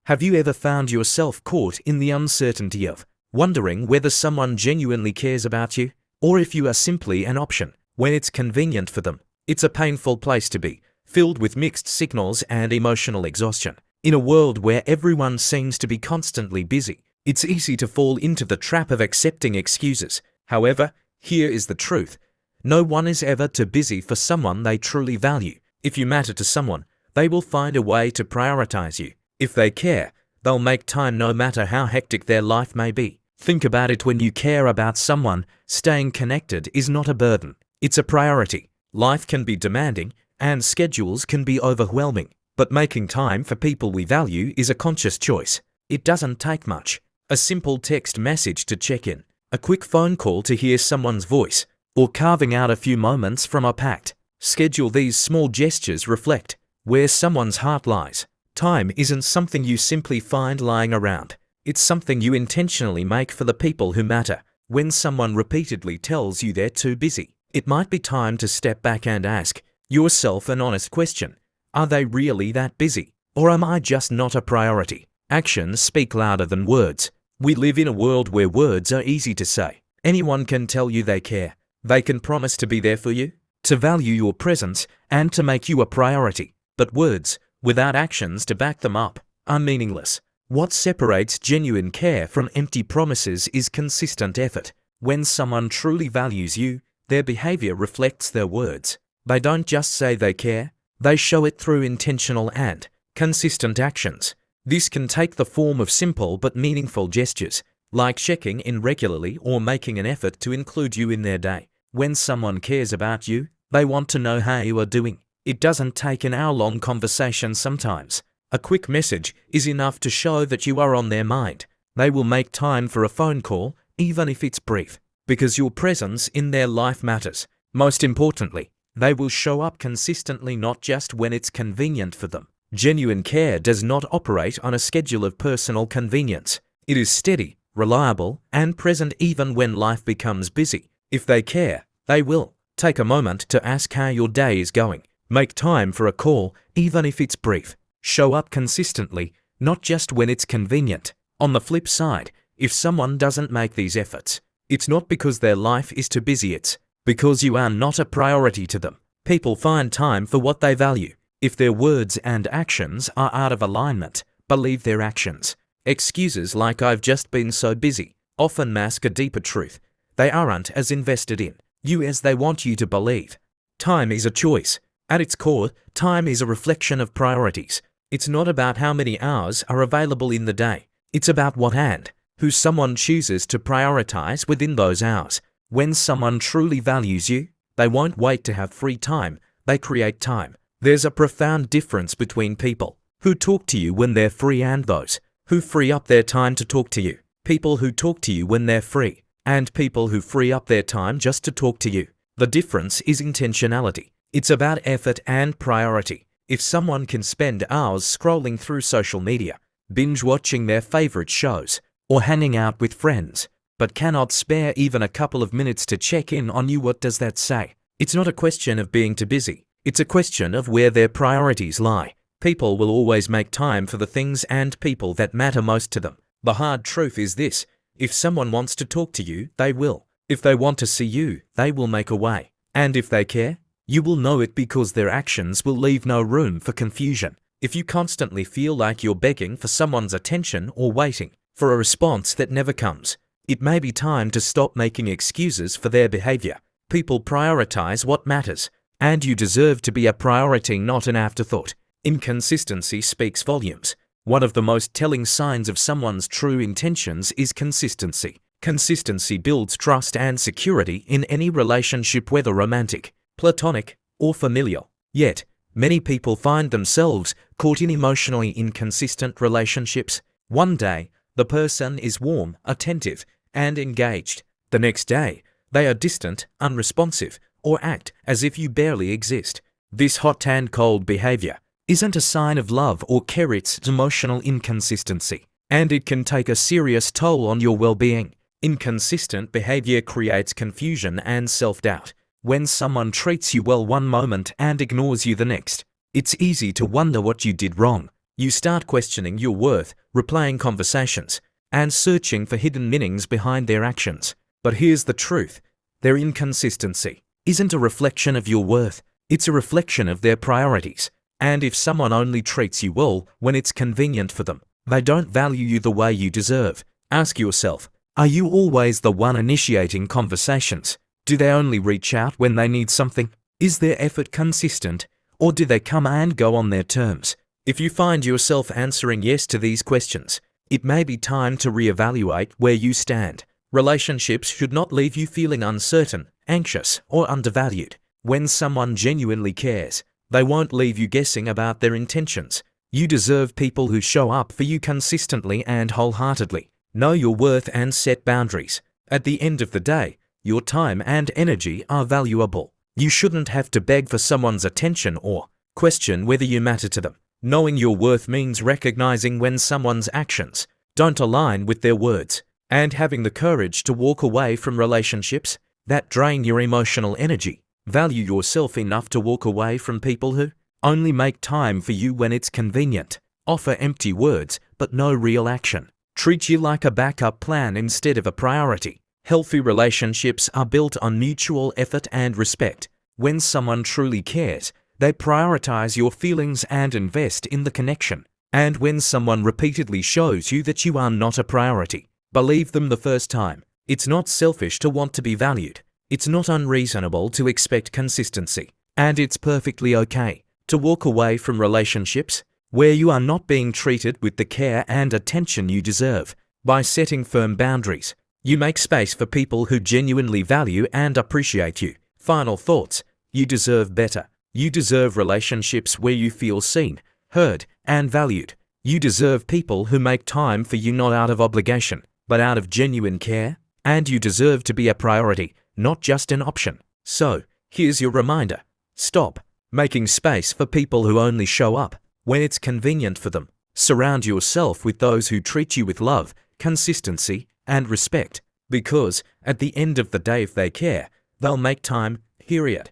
Have you ever found yourself caught in the uncertainty of wondering whether someone genuinely cares about you, or if you are simply an option when it's convenient for them? It's a painful place to be, filled with mixed signals and emotional exhaustion. In a world where everyone seems to be constantly busy, it's easy to fall into the trap of accepting excuses. However, here is the truth. No one is ever too busy for someone they truly value. If you matter to someone, they will find a way to prioritize you. If they care, they'll make time no matter how hectic their life may be. Think about it: when you care about someone, staying connected is not a burden. It's a priority. Life can be demanding, and schedules can be overwhelming. But making time for people we value is a conscious choice. It doesn't take much. A simple text message to check in, a quick phone call to hear someone's voice, or carving out a few moments from a packed schedule. These small gestures reflect where someone's heart lies. Time isn't something you simply find lying around. It's something you intentionally make for the people who matter. When someone repeatedly tells you they're too busy, it might be time to step back and ask yourself an honest question. Are they really that busy? Or am I just not a priority? Actions speak louder than words. We live in a world where words are easy to say. Anyone can tell you they care. They can promise to be there for you, to value your presence, and to make you a priority. But words, without actions to back them up, are meaningless. What separates genuine care from empty promises is consistent effort. When someone truly values you, their behavior reflects their words. They don't just say they care, they show it through intentional and consistent actions. This can take the form of simple but meaningful gestures, like checking in regularly or making an effort to include you in their day. When someone cares about you, they want to know how you are doing. It doesn't take an hour-long conversation sometimes. A quick message is enough to show that you are on their mind. They will make time for a phone call, even if it's brief, because your presence in their life matters. Most importantly, they will show up consistently, not just when it's convenient for them. Genuine care does not operate on a schedule of personal convenience. It is steady, reliable, and present even when life becomes busy. If they care, they will take a moment to ask how your day is going. Make time for a call, even if it's brief. Show up consistently, not just when it's convenient. On the flip side, if someone doesn't make these efforts, it's not because their life is too busy, it's because you are not a priority to them. People find time for what they value. If their words and actions are out of alignment, believe their actions. Excuses like "I've just been so busy" often mask a deeper truth. They aren't as invested in you as they want you to believe. Time is a choice. At its core, time is a reflection of priorities. It's not about how many hours are available in the day. It's about what and who someone chooses to prioritize within those hours. When someone truly values you, they won't wait to have free time. They create time. There's a profound difference between people who talk to you when they're free and those who free up their time to talk to you. People who talk to you when they're free, and people who free up their time just to talk to you. The difference is intentionality. It's about effort and priority. If someone can spend hours scrolling through social media, binge watching their favorite shows, or hanging out with friends, but cannot spare even a couple of minutes to check in on you, what does that say? It's not a question of being too busy. It's a question of where their priorities lie. People will always make time for the things and people that matter most to them. The hard truth is this: if someone wants to talk to you, they will. If they want to see you, they will make a way. And if they care, you will know it, because their actions will leave no room for confusion. If you constantly feel like you're begging for someone's attention or waiting for a response that never comes, it may be time to stop making excuses for their behavior. People prioritize what matters, and you deserve to be a priority, not an afterthought. Inconsistency speaks volumes. One of the most telling signs of someone's true intentions is consistency. Consistency builds trust and security in any relationship, whether romantic, platonic, or familial. Yet, many people find themselves caught in emotionally inconsistent relationships. One day, the person is warm, attentive, and engaged. The next day, they are distant, unresponsive, or act as if you barely exist. This hot and cold behavior isn't a sign of love or care, it's emotional inconsistency, and it can take a serious toll on your well-being. Inconsistent behavior creates confusion and self-doubt. When someone treats you well one moment and ignores you the next, it's easy to wonder what you did wrong. You start questioning your worth, replaying conversations, and searching for hidden meanings behind their actions. But here's the truth. Their inconsistency isn't a reflection of your worth. It's a reflection of their priorities. And if someone only treats you well when it's convenient for them, they don't value you the way you deserve. Ask yourself, are you always the one initiating conversations? Do they only reach out when they need something? Is their effort consistent, or do they come and go on their terms? If you find yourself answering yes to these questions, it may be time to reevaluate where you stand. Relationships should not leave you feeling uncertain, anxious, or undervalued. When someone genuinely cares, they won't leave you guessing about their intentions. You deserve people who show up for you consistently and wholeheartedly. Know your worth and set boundaries. At the end of the day, your time and energy are valuable. You shouldn't have to beg for someone's attention or question whether you matter to them. Knowing your worth means recognizing when someone's actions don't align with their words, and having the courage to walk away from relationships that drain your emotional energy. Value yourself enough to walk away from people who only make time for you when it's convenient, offer empty words but no real action, treat you like a backup plan instead of a priority. Healthy relationships are built on mutual effort and respect. When someone truly cares, they prioritize your feelings and invest in the connection. And when someone repeatedly shows you that you are not a priority, believe them the first time. It's not selfish to want to be valued. It's not unreasonable to expect consistency. And it's perfectly okay to walk away from relationships where you are not being treated with the care and attention you deserve. By setting firm boundaries, you make space for people who genuinely value and appreciate you. Final thoughts. You deserve better. You deserve relationships where you feel seen, heard, and valued. You deserve people who make time for you not out of obligation, but out of genuine care. And you deserve to be a priority, not just an option. So, here's your reminder. Stop making space for people who only show up when it's convenient for them. Surround yourself with those who treat you with love, consistency, and respect. Because, at the end of the day, if they care, they'll make time, period.